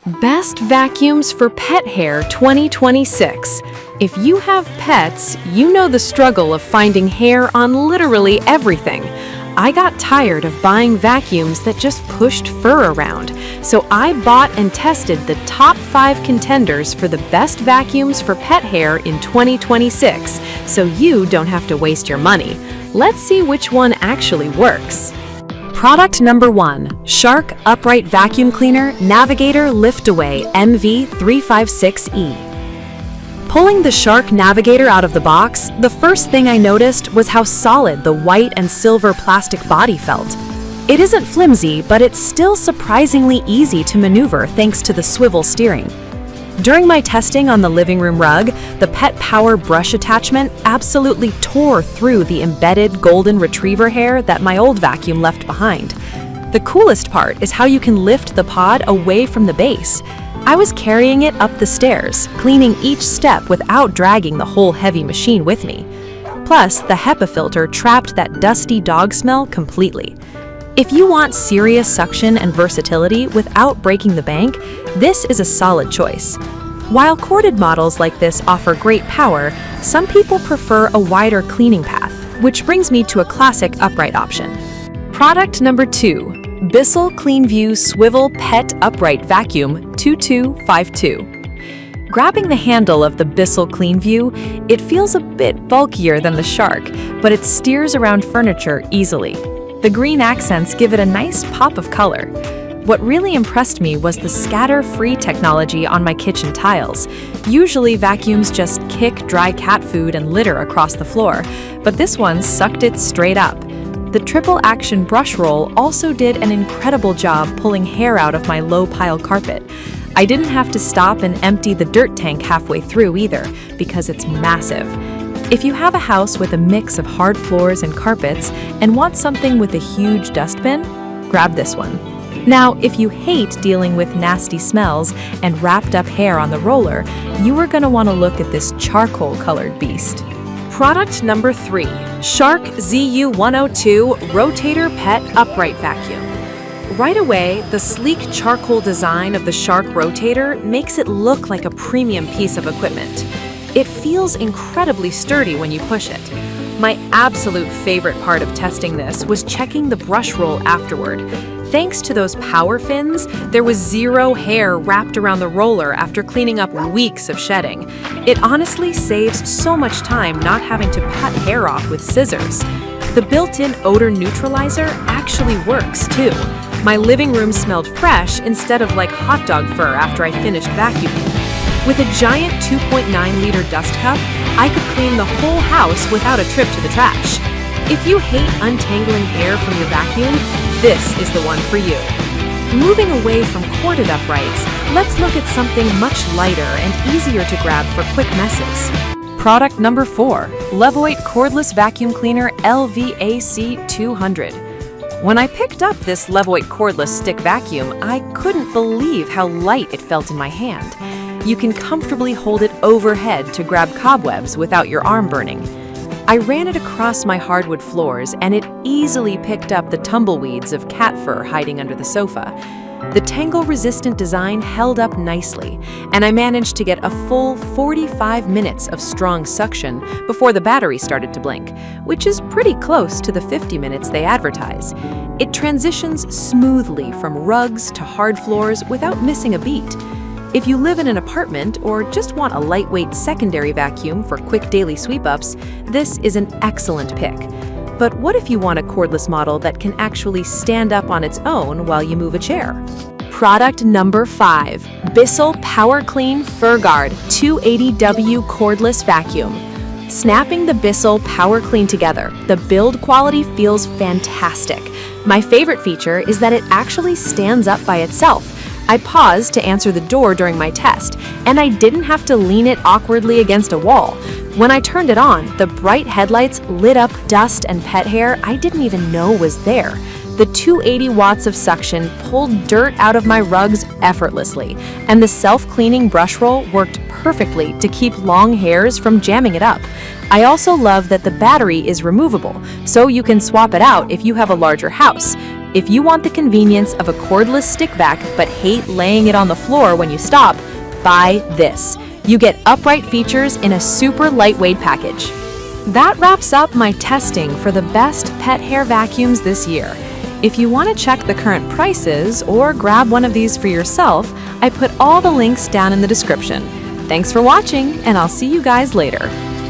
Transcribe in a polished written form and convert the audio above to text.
Best Vacuums for Pet Hair 2026. If you have pets, you know the struggle of finding hair on literally everything. I got tired of buying vacuums that just pushed fur around, so I bought and tested the top 5 contenders for the best vacuums for pet hair in 2026, so you don't have to waste your money. Let's see which one actually works. Product number 1. Shark Upright Vacuum Cleaner Navigator Lift-Away NV356E. Pulling the Shark Navigator out of the box, the first thing I noticed was how solid the white and silver plastic body felt. It isn't flimsy, but it's still surprisingly easy to maneuver thanks to the swivel steering. During my testing on the living room rug, the Pet Power brush attachment absolutely tore through the embedded golden retriever hair that my old vacuum left behind. The coolest part is how you can lift the pod away from the base. I was carrying it up the stairs, cleaning each step without dragging the whole heavy machine with me. Plus, the HEPA filter trapped that dusty dog smell completely. If you want serious suction and versatility without breaking the bank, this is a solid choice. While corded models like this offer great power, some people prefer a wider cleaning path, which brings me to a classic upright option. Product number 2. Bissell CleanView Swivel Pet Upright Vacuum 2252. Grabbing the handle of the Bissell CleanView, it feels a bit bulkier than the Shark, but it steers around furniture easily. The green accents give it a nice pop of color. What really impressed me was the scatter-free technology on my kitchen tiles. Usually vacuums just kick dry cat food and litter across the floor, but this one sucked it straight up. The triple action brush roll also did an incredible job pulling hair out of my low pile carpet. I didn't have to stop and empty the dirt tank halfway through either, because it's massive. If you have a house with a mix of hard floors and carpets and want something with a huge dustbin, grab this one. Now, if you hate dealing with nasty smells and wrapped up hair on the roller, you are going to want to look at this charcoal-colored beast. Product number 3. Shark ZU102 Rotator Pet Upright Vacuum. Right away, the sleek charcoal design of the Shark Rotator makes it look like a premium piece of equipment. It feels incredibly sturdy when you push it. My absolute favorite part of testing this was checking the brush roll afterward. Thanks to those power fins, there was zero hair wrapped around the roller after cleaning up weeks of shedding. It honestly saves so much time not having to cut hair off with scissors. The built-in odor neutralizer actually works too. My living room smelled fresh instead of like hot dog fur after I finished vacuuming. With a giant 2.9-liter dust cup, I could clean the whole house without a trip to the trash. If you hate untangling hair from your vacuum, this is the one for you. Moving away from corded uprights, let's look at something much lighter and easier to grab for quick messes. Product number 4. Levoit Cordless Vacuum Cleaner LVAC200. When I picked up this Levoit cordless stick vacuum, I couldn't believe how light it felt in my hand. You can comfortably hold it overhead to grab cobwebs without your arm burning. I ran it across my hardwood floors and it easily picked up the tumbleweeds of cat fur hiding under the sofa. The tangle-resistant design held up nicely, and I managed to get a full 45 minutes of strong suction before the battery started to blink, which is pretty close to the 50 minutes they advertise. It transitions smoothly from rugs to hard floors without missing a beat. If you live in an apartment or just want a lightweight secondary vacuum for quick daily sweep-ups, this is an excellent pick. But what if you want a cordless model that can actually stand up on its own while you move a chair? Product number 5. Bissell Power Clean Fur Guard 280W Cordless Vacuum. Snapping the Bissell Power Clean together, the build quality feels fantastic. My favorite feature is that it actually stands up by itself. I paused to answer the door during my test, and I didn't have to lean it awkwardly against a wall. When I turned it on, the bright headlights lit up dust and pet hair I didn't even know was there. The 280 watts of suction pulled dirt out of my rugs effortlessly, and the self-cleaning brush roll worked perfectly to keep long hairs from jamming it up. I also love that the battery is removable, so you can swap it out if you have a larger house. If you want the convenience of a cordless stick vac but hate laying it on the floor when you stop, buy this. You get upright features in a super lightweight package. That wraps up my testing for the best pet hair vacuums this year. If you want to check the current prices or grab one of these for yourself, I put all the links down in the description. Thanks for watching, and I'll see you guys later.